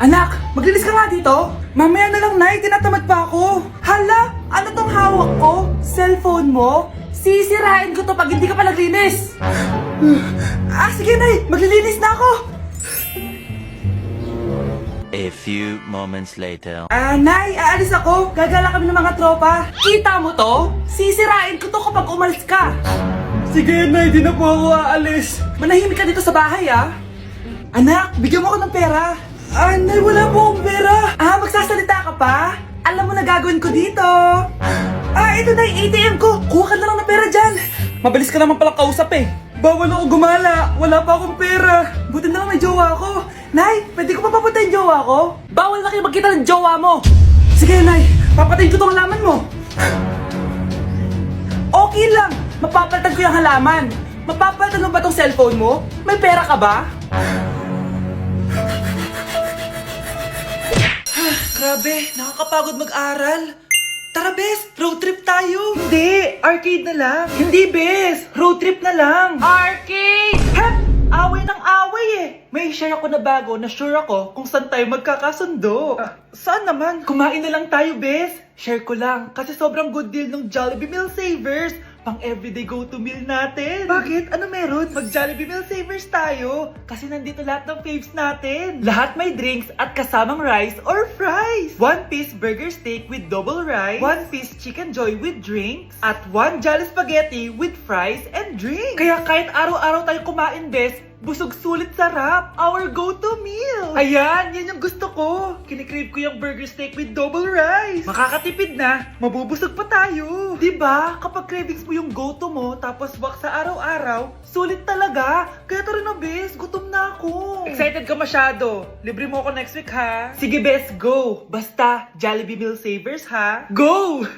Anak, maglinis ka nga dito. Mamaya na lang, Nay. Tinatamad pa ako. Hala, ano tong hawak ko? Cellphone mo? Sisirain ko to pag hindi ka pa naglinis. Sige, Nay. Maglilinis na ako. A few moments later. Nay, aalis ako. Gagala kami ng mga tropa. Kita mo to? Sisirain ko to kapag umalis ka. Sige, Nay. Di na po ako aalis. Manahimik ka dito sa bahay, Anak, bigyan mo ako ng pera. Nay, wala po akong pera. Magsasalita ka pa? Alam mo na gagawin ko dito. Ito na yung ATM ko. Kuha ka na lang ng pera dyan. Mabilis ka naman palang kausap eh. Bawal ako gumala. Wala pa akong pera. Buti na lang may jowa ako. Nay, pwede ko pa papunta yung jowa ko? Bawal na kayo magkita ng jowa mo. Sige, Nay. Papatayin ko tong halaman mo. Okay lang. Mapapalitan ko yung halaman. Mapapalitan mo ba tong cellphone mo? May pera ka ba? Grabe, nakakapagod mag-aral. Tara, Bes, road trip tayo. Hindi, arcade na lang. Hindi, Bes, road trip na lang. Arcade! Away ng away eh. May share ako na bago na sure ako kung saan tayo magkakasundo. Saan naman? Kumain na lang tayo, Bes. Share ko lang kasi sobrang good deal ng Jollibee Meal Savers. Pang everyday go-to meal natin. Bakit? Ano meron? Mag-Jollibee Meal Savers tayo. Kasi nandito lahat ng faves natin. Lahat may drinks at kasamang rice or fries. 1-piece burger steak with double rice. 1-piece chicken joy with drinks. At 1 Jolly Spaghetti with fries and drinks. Kaya kahit araw-araw tayo kumain, Bes, busog sulit sarap. Our go-to meal. Ayan, yan yung gusto ko. Kinikrave ko yung burger steak with double rice. Makakatipid na, mabubusog pa tayo. Diba? Kapag cravings mo yung go-to mo, tapos wak sa araw-araw, sulit talaga. Kaya tara na, Bes. Gutom na ako. Excited ka masyado. Libre mo ako next week, ha? Sige, Bes, go. Basta, Jollibee Meal Savers, ha? Go!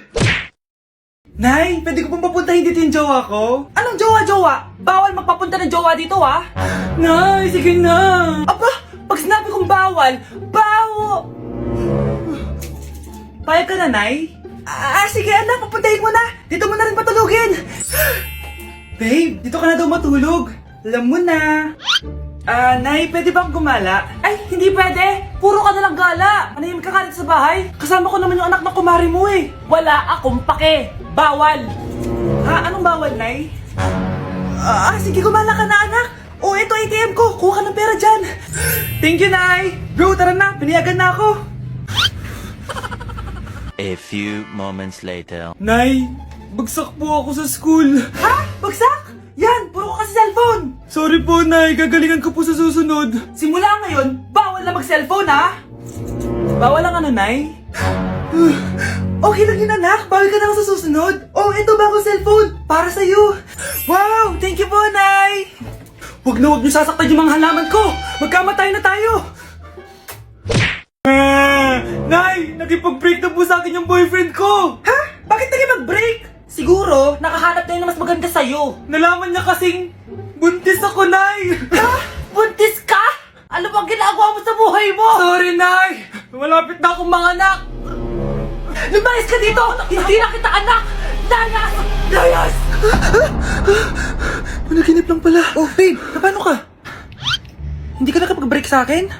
Nay, pwede ko pong papuntahin dito yung jowa ko? Anong jowa-jowa? Bawal magpapunta ng jowa dito, Nay, sige na. Aba, pag sinabi kong bawal, Payag ka na, Nay? Sige anak, papuntahin mo na. Dito mo na rin patulugin. Babe, dito ka na daw matulog. Alam mo na. Nay, pwede bang gumala? Ay, hindi pwede. Puro ka nalang gala. Manahimik ka dito sa bahay. Kasama ko naman yung anak ng kumari mo eh. Wala akong pake. Bawal. Anong bawal, Nay? Sige, gumala ka na, anak. Ito ATM ko. Kuha ka ng pera dyan. Thank you, Nay. Bro, tara na. Piniyagan na ako. A few moments later. Nay, bagsak po ako sa school. Bagsak? Yan, puro ka kasi cellphone. Sorry po, Nay. Gagalingan ko po sa susunod. Simula ngayon, bawal na mag-cellphone, Bawal lang ano, Nay? Okay lang yun, anak. Bawal ka na ako sa susunod. Ito bagong cellphone. Para sa'yo. Wow, thank you po, Nay. Huwag niyo sasaktan yung mga halaman ko. Magkamatay na tayo. Nay, nagipag-break na po sa akin yung boyfriend ko. Bakit nagipag-break? Siguro, nakahanap na yun na mas maganda sa'yo. Nalaman niya kasing buntis ako, Nay. Buntis ka? Ano bang ginagawa mo sa buhay mo? Sorry, Nay. Malapit na akong manganak. Lumayas ka dito! Hindi na kita anak! Layas! Layas! Panaginip lang pala. Babe, paano ka? Hindi ka nakapag-break sa akin?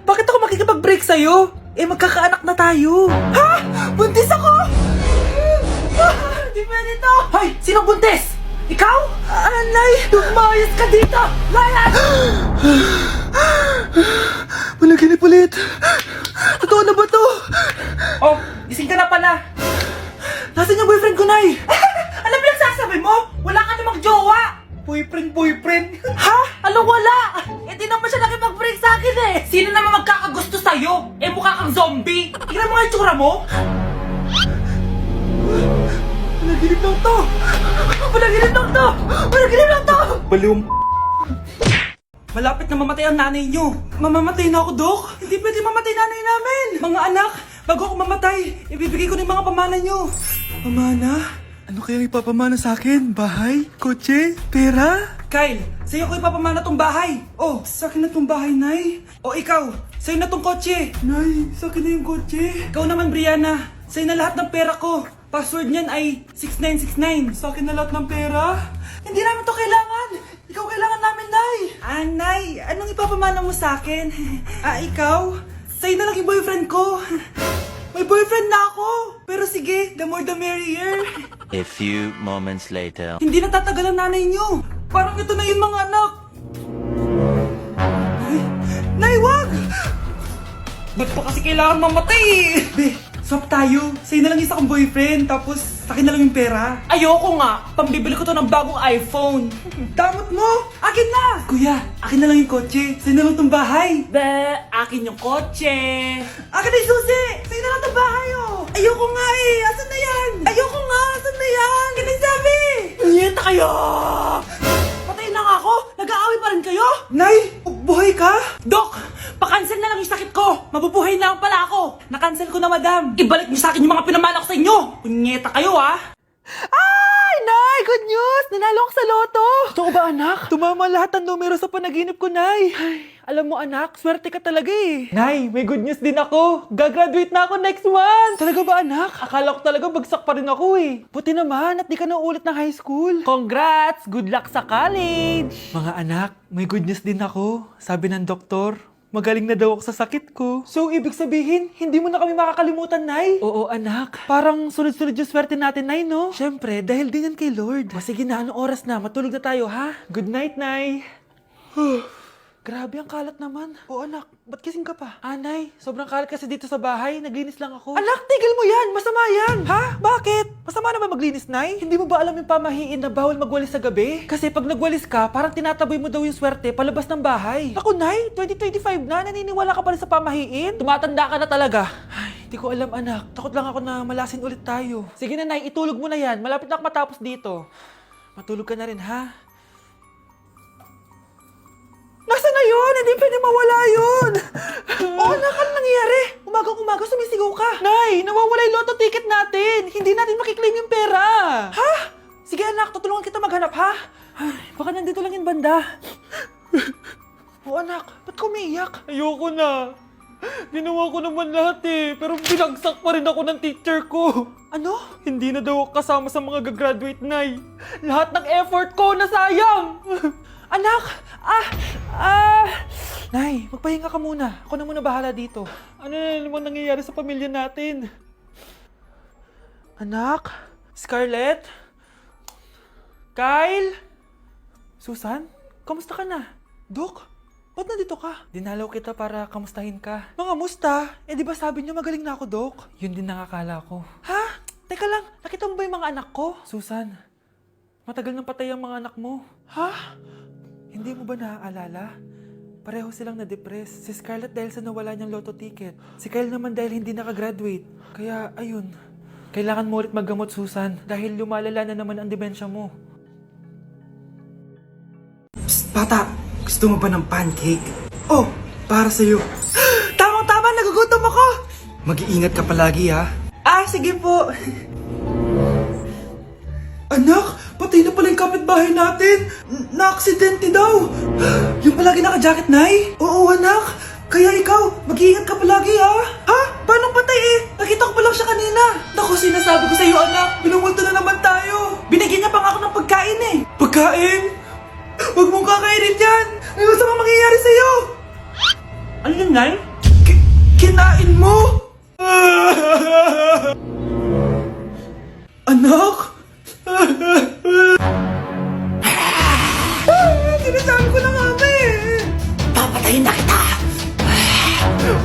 Bakit ako makikipag-break sa'yo? Magkakaanak na tayo. Buntis ako! Hindi pwede to! Hoy! Sinong buntis? Ikaw? Nay! Lumayas ka dito! Layas! Panaginip ulit. Totoo na ba to? Gising ka na pala. Nasaan yung boyfriend ko, Nay? Ano pinagsasabi mo? Wala ka namang jowa. Boyfriend? Anong wala? Di naman siya nakipag-break sa akin eh. Sino naman magkakagusto sa'yo? Mukha kang zombie. Tingnan mo nga yung tsura mo. Panaginip lang to. Baliw. Malapit na mamatay ang nanay nyo. Mamamatay na ako, Dok. Hindi pwede mamatay nanay namin. Mga anak, bago ako mamatay, ibibigay ko na yung mga pamana nyo. Pamana? Ano kayang ipapamana sa akin? Bahay? Kotse? Pera? Kyle, sa'yo ko ipapamana tong bahay. Sa akin na tong bahay, Nay. Ikaw, sa'yo na tong kotse. Nay, sa akin na yung kotse. Ikaw naman, Brianna, sa'yo na lahat ng pera ko. Password niyan ay 6969. Sa akin na lahat ng pera? Hindi namin to kailangan. Ikaw kailangan namin, Nay. Nay, anong ipapamana mo sa akin? Ikaw? Sa'yo na lang yung boyfriend ko. May boyfriend na ako. Pero sige, the more the merrier. A few moments later. Hindi na tatagal ang nanay niyo. Parang ito na yung mga anak. Ay, Nay, wag! Ba't pa kasi kailangan mamatay eh? Be, swap tayo. Sa'yo na lang isa kong boyfriend, tapos akin na lang yung pera. Ayoko nga. Pambibili ko to ng bagong iPhone. Damot mo! Akin na! Kuya, akin na lang yung kotse. Sa'yo na lang tong bahay. Be, akin yung kotse. Akin na yung susi! Sa'yo na lang tong bahay oh! Ayoko nga eh! Asan na yan? Ayoko nga! Asan na yan? Ganun sabi! Niyenta kayo! Patay na nga ako! Nag-aaway pa rin kayo? Nay! Buhay ka? Dok! Pa-cancel na lang yung sakit ko! Mabubuhay na lang pala ako! Na-cancel ko na, madam! Ibalik niyo sa akin yung mga pinamana ko sa inyo! Punyeta kayo, ha? Ay! Nay! Good news! Nanalo ako sa loto! Totoo ba, anak? Tumama lahat ng numero sa panaginip ko, Nay! Ay, alam mo, anak, swerte ka talaga eh! Nay, may good news din ako! Gagraduate na ako next month! Talaga ba, anak? Akala ko talaga bagsak pa rin ako eh! Buti naman at di ka na ulit ng high school! Congrats! Good luck sa college! Mga anak, may good news din ako. Sabi ng doktor, magaling na daw ako sa sakit ko. So, ibig sabihin, hindi mo na kami makakalimutan, Nay? Oo, anak. Parang sunod-sunod yung swerte natin, Nay, no? Siyempre, dahil din yan kay Lord. O sige na, anong oras na? Matulog na tayo, ha? Good night, Nay. Grabe, ang kalat naman. O anak, ba't kising ka pa? Nay, sobrang kalat kasi dito sa bahay. Naglinis lang ako. Anak, tigil mo yan! Masama yan! Ha? Bakit? Masama na ba maglinis, Nay? Hindi mo ba alam yung pamahiin na bawal magwalis sa gabi? Kasi pag nagwalis ka, parang tinataboy mo daw yung swerte palabas ng bahay. Ako, Nay, 2025 na, naniniwala ka pa rin sa pamahiin? Tumatanda ka na talaga. Ay, hindi ko alam, anak. Takot lang ako na malasin ulit tayo. Sige na, Nay, itulog mo na yan. Malapit na ako matapos dito. Matulog ka na rin, ha? Nasaan na yun? Hindi pwede mawala yun! Oo, anak, ano nangyayari? Umagang-umaga sumisigaw ka. Nay, nawawala yung lotto ticket natin. Hindi natin makiklaim yung pera. Ha? Sige anak, tutulungan kita maghanap, ha? Ay, baka nandito lang yung banda. Oo anak, ba't ka umiiyak? Ayoko na. Ginawa ko naman lahat eh, pero binagsak pa rin ako ng teacher ko. Ano? Hindi na daw ako kasama sa mga gagraduate, Nay. Lahat ng effort ko nasayang. Anak! Nay, magpahinga ka muna. Ako na muna bahala dito. Ano na naman nangyayari sa pamilya natin? Anak? Scarlett? Kyle? Susan? Kamusta ka na? Dok? Ba't nandito ka? Dinalaw kita para kamustahin ka. Mga musta? Eh di ba sabi niyo magaling na ako, Dok? Yun din nakakala ko. Ha? Teka lang, nakita mo ba yung mga anak ko? Susan, matagal nang patay ang mga anak mo. Ha? Hindi mo ba naaalala? Pareho silang na-depress. Si Scarlett dahil sa nawala niyang lotto ticket. Si Kyle naman dahil hindi nakagraduate. Kaya, ayun. Kailangan mo ulit maggamot, Susan. Dahil lumalala na naman ang demensya mo. Psst, bata! Gusto mo ba ng pancake? Oh, para sa'yo. Tama-tama! Nagugutom ako! Mag-iingat ka palagi, ha? Sige po. Anak! Patay na pala yung kapitbahay natin! Na-aksidente daw! Yung palagi naka-jacket, Nay? Oo, anak! Kaya ikaw, mag-iingat ka palagi, ha? Ha? Paano patay eh? Nakita ko pa lang siya kanina! Naku, sinasabi ko sa'yo, anak! Binumulto na naman tayo! Binigyan niya pa nga ako ng pagkain eh! Pagkain? Huwag mong kakainin yan! May masamang mangyayari sa'yo! Ano yun, Nay? Kinain mo? Anak? Sinasabi ko na nga ba eh! Papatayin na kita!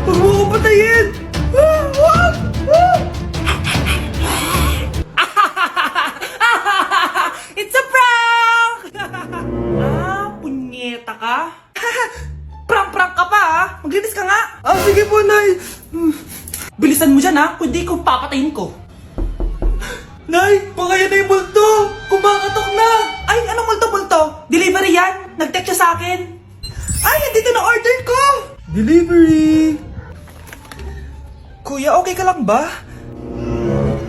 Huwag mo ko patayin! It's a prank! Punyeta ka? Prank-prank ka pa ha? Maglinis ka nga! Sige po, Nay! Bilisan mo dyan ha, kundi ko papatayin ko. Nay, baka yan na yung multo! Kumakatok na! Ay, anong multo-multo? Delivery yan? Nag-text siya sa akin. Ay, andito na order ko! Delivery! Kuya, okay ka lang ba?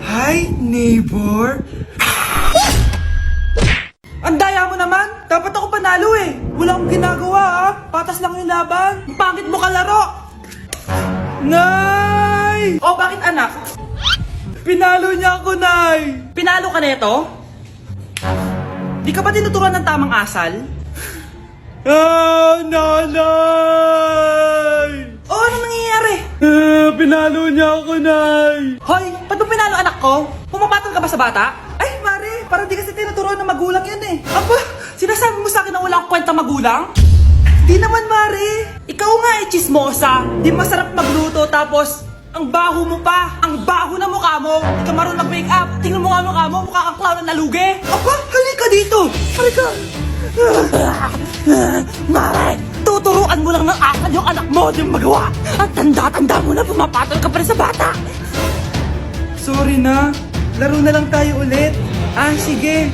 Hi, neighbor! Ang daya mo naman! Dapat ako panalo eh! Wala akong ginagawa ha! Patas lang yung laban! Ang pangit mo kalaro! Nay! Oh, bakit anak? Pinalo niya ako, Nay! Pinalo ka neto? Di ka ba tinuturuan ng tamang asal? Nanay! Oh, ano nangyayari? Pinalo niya ako, Nay! Hoy, ba't mo pinalo anak ko? Pumapatol ka ba sa bata? Ay, Mare, parang di kasi tinuturuan ng magulang yan eh. Aba, sinasabi mo sa akin na wala akong kwenta magulang? Di naman, Mare. Ikaw nga chismosa. Di masarap magluto tapos ang baho mo pa. Ang baho na mukha mo. Di ka marunong mag-make up. Tingnan mo nga mukha mo. Mukha kang clown na nalugi. Aba, halika dito! Halika! Mare, tuturuan mo lang ng asal yung anak mo. Di mo magawa. At tanda-tanda mo na pumapatol ka pa rin sa bata. Sorry na. Laro na lang tayo ulit. Ah, sige.